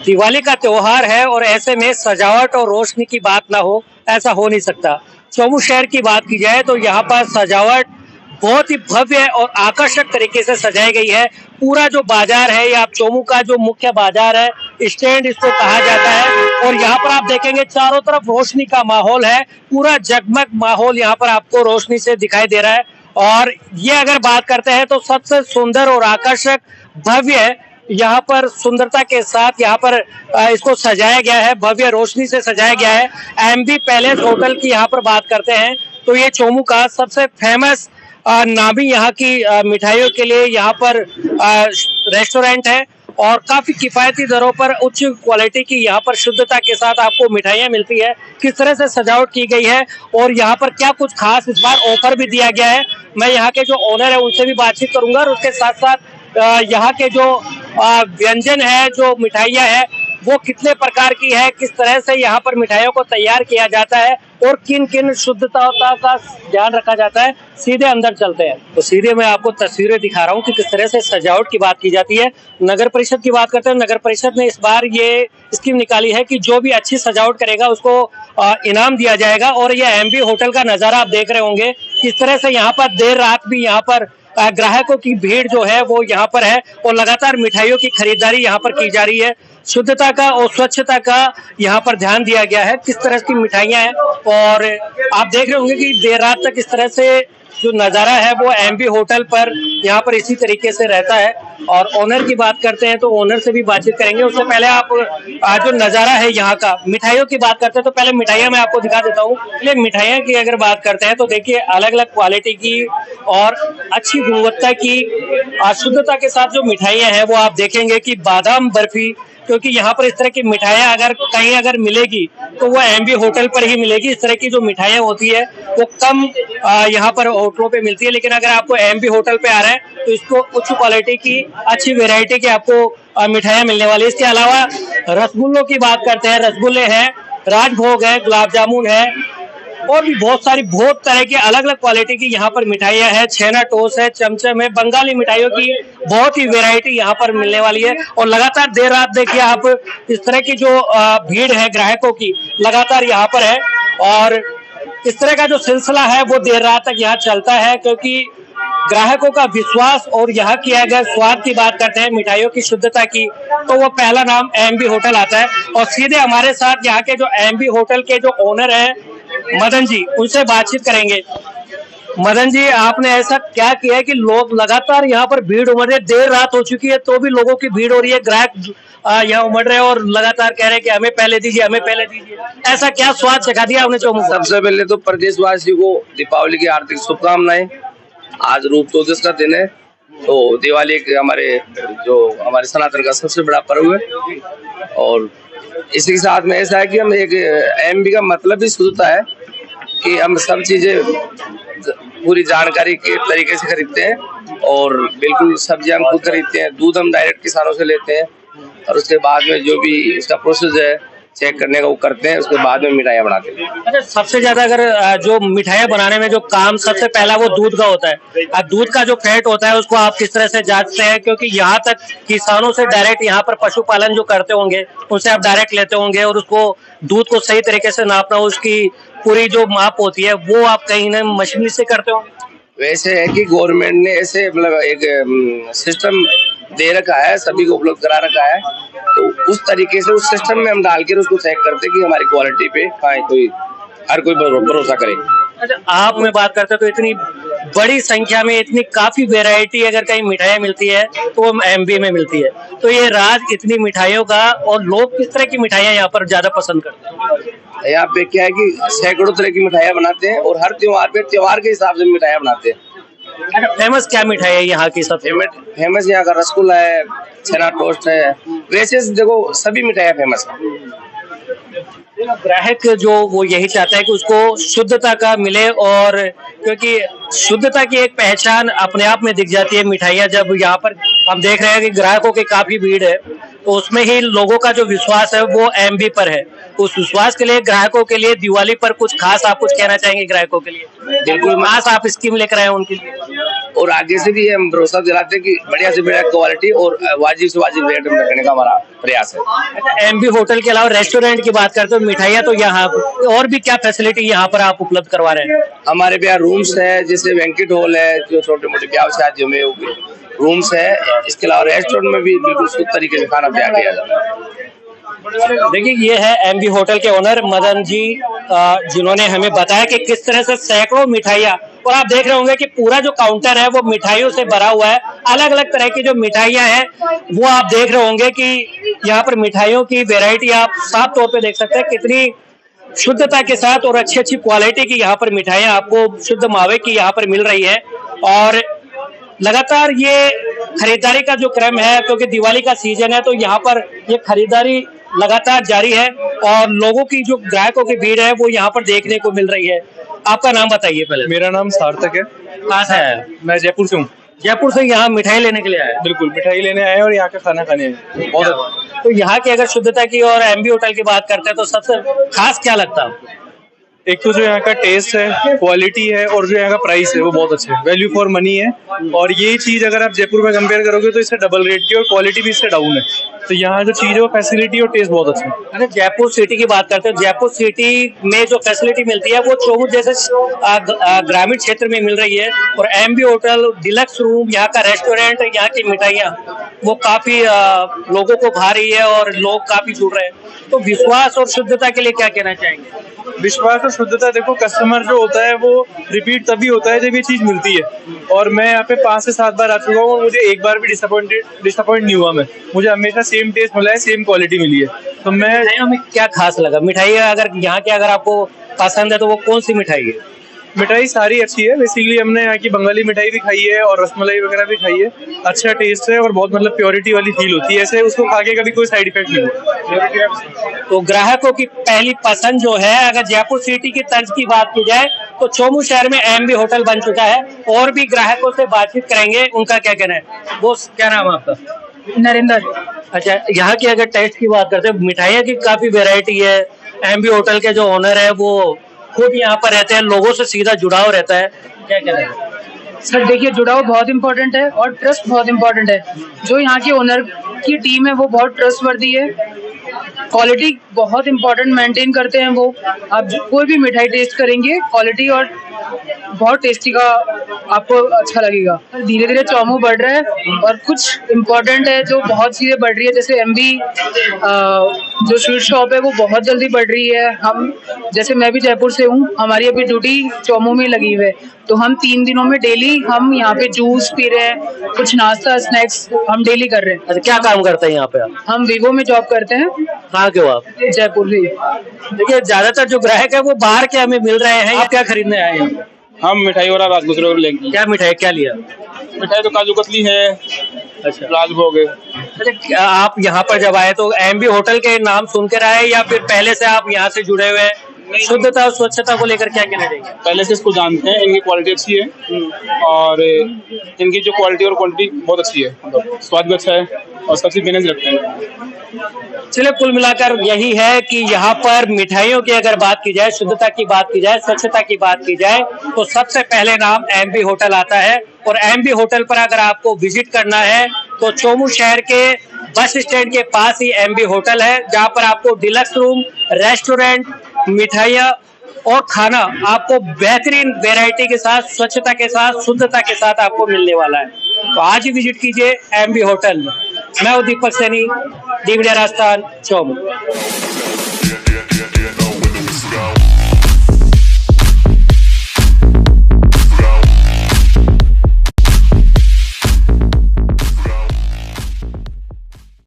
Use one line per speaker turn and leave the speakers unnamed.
दिवाली का त्योहार है और ऐसे में सजावट और रोशनी की बात ना हो, ऐसा हो नहीं सकता। चौमू शहर की बात की जाए तो यहाँ पर सजावट बहुत ही भव्य और आकर्षक तरीके से सजाई गई है। पूरा जो बाजार है या चौमू का जो मुख्य बाजार है, स्टैंड इसको कहा जाता है, और यहाँ पर आप देखेंगे चारों तरफ रोशनी का माहौल है। पूरा जगमग माहौल यहाँ पर आपको रोशनी से दिखाई दे रहा है। और ये अगर बात करते हैं तो सबसे सुंदर और आकर्षक भव्य यहाँ पर सुंदरता के साथ यहाँ पर इसको सजाया गया है, भव्य रोशनी से सजाया गया है। एमबी पैलेस होटल की यहाँ पर बात करते हैं तो ये चौमू का सबसे फेमस नामी यहाँ की मिठाइयों के लिए यहाँ पर रेस्टोरेंट है, और काफी किफायती दरों पर उच्च क्वालिटी की यहाँ पर शुद्धता के साथ आपको मिठाइयाँ मिलती है। किस तरह से सजावट की गई है और यहाँ पर क्या कुछ खास इस बार ऑफर भी दिया गया है, मैं यहाँ के जो ओनर है उनसे भी बातचीत करूंगा। और उसके साथ साथ यहाँ के जो व्यंजन है, जो मिठाइयाँ है, वो कितने प्रकार की है, किस तरह से यहाँ पर मिठाइयों को तैयार किया जाता है और किन किन शुद्धता का ध्यान रखा जाता है, सीधे अंदर चलते हैं। तो सीधे मैं आपको तस्वीरें दिखा रहा हूँ कि किस तरह से सजावट की बात की जाती है। नगर परिषद की बात करते हैं, नगर परिषद ने इस बार ये स्कीम निकाली है कि जो भी अच्छी सजावट करेगा उसको इनाम दिया जाएगा। और ये एमबी होटल का नजारा आप देख रहे होंगे, किस तरह से यहाँ पर देर रात भी यहाँ पर ग्राहकों की भीड़ जो है वो यहाँ पर है और लगातार मिठाइयों की खरीदारी यहाँ पर की जा रही है। शुद्धता का और स्वच्छता का यहाँ पर ध्यान दिया गया है। किस तरह की मिठाइयाँ हैं और आप देख रहे होंगे कि देर रात तक इस तरह से जो नज़ारा है वो एमबी होटल पर यहाँ पर इसी तरीके से रहता है। और ओनर की बात करते हैं तो ओनर से भी बातचीत करेंगे। उससे पहले आप जो नज़ारा है यहाँ का, मिठाइयों की बात करते हैं तो पहले मिठाइयाँ मैं आपको दिखा देता हूँ। पहले मिठाइयाँ की अगर बात करते हैं तो देखिए अलग अलग क्वालिटी की और अच्छी गुणवत्ता की शुद्धता के साथ जो मिठाइयाँ हैं वो आप देखेंगे कि बादाम बर्फी, क्योंकि यहाँ पर इस तरह की मिठाइयाँ अगर कहीं अगर मिलेगी तो वो एमबी होटल पर ही मिलेगी। इस तरह की जो मिठाइयाँ होती है वो कम यहाँ पर होटलों पे मिलती है, लेकिन अगर आपको एमबी होटल पे आ रहे हैं तो इसको उच्च क्वालिटी की अच्छी वेराइटी की आपको मिठाइयाँ मिलने वाली है। इसके अलावा रसगुल्लों की बात करते हैं, रसगुल्ले हैं, राजभोग है, गुलाब जामुन है, और भी बहुत तरह की अलग अलग क्वालिटी की यहाँ पर मिठाइयाँ हैं। छेना टोस है, चमचम है, बंगाली मिठाइयों की बहुत ही वैरायटी यहाँ पर मिलने वाली है। और लगातार देर रात देखिए आप इस तरह की जो भीड़ है ग्राहकों की लगातार यहाँ पर है, और इस तरह का जो सिलसिला है वो देर रात तक यहाँ चलता है, क्योंकि ग्राहकों का विश्वास और यहाँ की अगर स्वाद की बात करते हैं, मिठाइयों की शुद्धता की, तो वो पहला नाम एमबी होटल आता है। और सीधे हमारे साथ यहाँ के जो एमबी होटल के जो ओनर है मदन जी, उनसे बातचीत करेंगे। मदन जी, आपने ऐसा क्या किया है कि लोग लगातार यहाँ पर भीड़ उमड़ रही है, देर रात हो चुकी है तो भी लोगों की भीड़ हो रही है, ग्राहक यहाँ उमड़ रहे हैं और लगातार कह रहे हैं कि हमें पहले दीजिए, हमें पहले दीजिए। ऐसा क्या स्वाद सिखा दिया आपने चौमू?
सबसे पहले तो प्रदेशवासी को दीपावली की हार्दिक शुभकामनाएं। आज रूप चौदस का दिन है, तो दिवाली हमारे सनातन का सबसे बड़ा पर्व है। और इसी के साथ में ऐसा है कि हम एक एमबी का मतलब भी शुद्धता है कि हम सब चीजें पूरी जानकारी के तरीके से खरीदते हैं, और बिल्कुल सब्जियां हम खुद खरीदते हैं, दूध हम डायरेक्ट किसानों से लेते हैं, और उसके बाद में जो भी इसका प्रोसेस है चेक करने का वो करते हैं, उसके बाद में मिठाइयाँ बनाते हैं।
अच्छा, सबसे ज्यादा अगर जो मिठाइयाँ बनाने में जो काम सबसे पहला वो दूध का होता है। दूध का जो फैट होता है उसको आप किस तरह से जांचते हैं, क्योंकि यहाँ तक किसानों से डायरेक्ट यहाँ पर पशुपालन जो करते होंगे उनसे आप डायरेक्ट लेते होंगे, और उसको दूध को सही तरीके से नापना, उसकी पूरी जो माप होती है वो आप कहीं ना मशीनरी से करते हो?
वैसे है कि गवर्नमेंट ने ऐसे मतलब एक सिस्टम दे रखा है, सभी को उपलब्ध करा रखा है, तो उस तरीके से उस सिस्टम में हम डाल के उसको चेक करते हैं कि हमारी क्वालिटी पे हर कोई भरोसा करे।
अच्छा, आप में बात करते तो इतनी बड़ी संख्या में इतनी काफी वैरायटी अगर कहीं मिठाइयाँ मिलती है तो वो एमबी में मिलती है, तो ये राज इतनी मिठाइयों का, और लोग किस तरह की मिठाइयाँ यहाँ पर ज्यादा पसंद करते हैं?
यहाँ पे क्या है कि सैकड़ों तरह की मिठाइयाँ बनाते हैं, और हर त्योहार पे त्योहार के हिसाब से मिठाइयाँ बनाते हैं।
अच्छा, फेमस क्या मिठाई है यहाँ की? सब
फेमस यहाँ का रसगुल्ला है, छेना टोस्ट है, वैसे देखो सभी मिठाइयाँ फेमस है।
ग्राहक जो वो यही चाहता है कि उसको शुद्धता का मिले, और क्योंकि शुद्धता की एक पहचान अपने आप में दिख जाती है मिठाइयाँ। जब यहाँ पर हम देख रहे हैं कि ग्राहकों की काफी भीड़ है, तो उसमें ही लोगों का जो विश्वास है वो एमबी पर है। उस विश्वास के लिए ग्राहकों के लिए दिवाली पर कुछ खास आप कुछ कहना चाहेंगे ग्राहकों के लिए?
बिल्कुल।
खास आप स्कीम लेकर आए उनके लिए?
और आगे से भी हम भरोसा दिलाते हैं कि बढ़िया से बढ़िया क्वालिटी और वाजिब से वाजिब रेट में रखने का हमारा प्रयास है।
अच्छा, एमबी होटल के अलावा रेस्टोरेंट की बात करते हो, मिठाइयाँ तो यहाँ और भी क्या फैसिलिटी यहाँ पर आप उपलब्ध करवा रहे हैं?
हमारे यहाँ रूम्स है, जैसे बैंक्वेट हॉल है, जो छोटे मोटे ब्याह शादियों में रूम्स है। इसके अलावा रेस्टोरेंट में भी बिल्कुल शुद्ध तरीके से खाना तैयार किया जाता है।
देखिए, ये है एमबी होटल के ओनर मदन जी, जिन्होंने हमें बताया कि किस तरह से सैकड़ों मिठाइयाँ, और आप देख रहे होंगे कि पूरा जो काउंटर है वो मिठाइयों से भरा हुआ है। अलग अलग तरह की जो मिठाइयाँ हैं वो आप देख रहे होंगे कि यहाँ पर मिठाइयों की वैरायटी आप साफ तौर पे देख सकते हैं, कितनी शुद्धता के साथ और अच्छी अच्छी क्वालिटी की यहाँ पर मिठाइयाँ आपको शुद्ध मावे की यहाँ पर मिल रही है। और लगातार ये खरीदारी का जो क्रम है, क्योंकि दिवाली का सीजन है, तो यहाँ पर ये खरीदारी लगातार जारी है और लोगों की जो ग्राहकों की भीड़ है वो यहाँ पर देखने को मिल रही है। आपका नाम बताइए पहले।
मेरा नाम सार्थक है।
कहाँ से है?
मैं जयपुर से हूँ।
जयपुर से यहाँ मिठाई लेने के लिए आए?
बिल्कुल, मिठाई लेने आए हैं और यहाँ का खाना खाने आए। बहुत।
तो यहाँ की अगर शुद्धता की और एमबी होटल की बात करते हैं तो सबसे खास क्या लगता है आपको?
एक तो जो यहाँ का टेस्ट है, क्वालिटी है, और जो यहाँ का प्राइस है वो बहुत अच्छा है, वैल्यू फॉर मनी है। और ये चीज अगर आप जयपुर में कंपेयर करोगे तो इससे डबल रेट की, और क्वालिटी भी इससे डाउन है। तो यहाँ जो चीज है वो फैसिलिटी और टेस्ट बहुत अच्छा है।
अगर जयपुर सिटी की बात करते हैं, जयपुर सिटी में जो फैसिलिटी मिलती है वो चौमुख जैसे ग्रामीण क्षेत्र में मिल रही है, और एमबी होटल, डिलक्स रूम, यहाँ का रेस्टोरेंट, यहाँ की मिठाइयाँ वो काफी लोगों को भा रही है और लोग काफी जुड़ रहे हैं। तो विश्वास और शुद्धता के लिए क्या कहना चाहेंगे?
विश्वास और शुद्धता, देखो कस्टमर जो होता है वो रिपीट तभी होता है जब ये चीज मिलती है। और मैं यहाँ पे 5 से 7 बार आ चुका हूँ और मुझे एक बार भी डिसअपॉइंट नहीं हुआ। मुझे हमेशा सेम टेस्ट मिला है, सेम क्वालिटी मिली है। तो
हमें क्या खास लगा मिठाई अगर यहाँ की अगर आपको पसंद है तो वो कौन सी मिठाई है?
मिठाई सारी अच्छी है। बेसिकली हमने यहाँ की बंगाली मिठाई भी खाई है और रसमलाई वगैरह भी खाई है। अच्छा टेस्ट है और बहुत मतलब प्योरिटी वाली फील होती है, ऐसे उसको खा के कभी कोई साइड इफेक्ट नहीं होता।
तो ग्राहकों की पहली पसंद जो है, अगर जयपुर सिटी की तर्ज की बात की जाए तो चौमुख शहर में एमबी होटल बन चुका है। और भी ग्राहकों से बातचीत करेंगे, उनका क्या कहना है। वो क्या नाम है आपका?
नरेंद्र।
अच्छा, यहाँ की अगर टेस्ट की बात करते हैं, मिठाइयों की काफी वेरायटी है। एमबी होटल के जो ओनर है वो खुद यहाँ पर रहते हैं, लोगों से सीधा जुड़ाव रहता है, क्या कहना है?
सर देखिए, जुड़ाव बहुत इम्पोर्टेंट है और ट्रस्ट बहुत इम्पोर्टेंट है। जो यहाँ के ओनर की टीम है वो बहुत ट्रस्टवर्दी है, क्वालिटी बहुत इम्पोर्टेंट मेंटेन करते हैं वो। आप कोई भी मिठाई टेस्ट करेंगे, क्वालिटी और बहुत टेस्टी का आपको अच्छा लगेगा। धीरे धीरे चौमुख बढ़ रहा है और कुछ इम्पोर्टेंट है जो बहुत चीज़ें बढ़ रही है, जैसे एमबी जो स्वीट शॉप है वो बहुत जल्दी बढ़ रही है। हम जैसे मैं भी जयपुर से हूँ, हमारी अभी ड्यूटी चौमुख में लगी हुई है, तो हम 3 दिनों में डेली हम यहाँ पे जूस पी रहे हैं, कुछ नाश्ता स्नैक्स हम डेली कर रहे हैं।
अच्छा, क्या काम करते हैं यहाँ पे आप?
हम वीवो में जॉब करते हैं।
कहाँ के हो आप?
जयपुर से।
देखिए, ज्यादातर जो ग्राहक है वो बाहर के हमें मिल रहे हैं। आप क्या खरीदने आए हैं?
हम मिठाई वाला राजगुजरे लेंगे।
क्या मिठाई क्या लिया?
मिठाई तो काजू कतली है,
अच्छा,
राजभोग है।
अच्छा, आप यहाँ पर जब आए तो एमबी होटल के नाम सुन कर आए या फिर पहले से आप यहाँ से जुड़े हुए हैं? शुद्धता और स्वच्छता को लेकर क्या कहना चाहिए?
पहले से इसको जानते हैं, इनकी क्वालिटी अच्छी है और इनकी जो क्वालिटी और क्वांटिटी बहुत अच्छी है, मतलब स्वाद भी अच्छा है और सबसे मेहनत रखते हैं।
चलिए, कुल मिलाकर यही है कि यहाँ पर मिठाइयों की अगर बात की जाए, शुद्धता की बात की जाए, स्वच्छता की बात की जाए, तो सबसे पहले नाम एमबी होटल आता है। और एमबी होटल पर अगर आपको विजिट करना है तो चौमुख शहर के बस स्टैंड के पास ही एमबी होटल है, जहाँ पर आपको डिलक्स रूम, रेस्टोरेंट, मिठाइयाँ और खाना आपको बेहतरीन वैरायटी के साथ, स्वच्छता के साथ, शुद्धता के साथ आपको मिलने वाला है। तो आज ही विजिट कीजिए एमबी होटल। मैं हूं दीपक सैनी, डी मीडिया राजस्थान, चौमुख।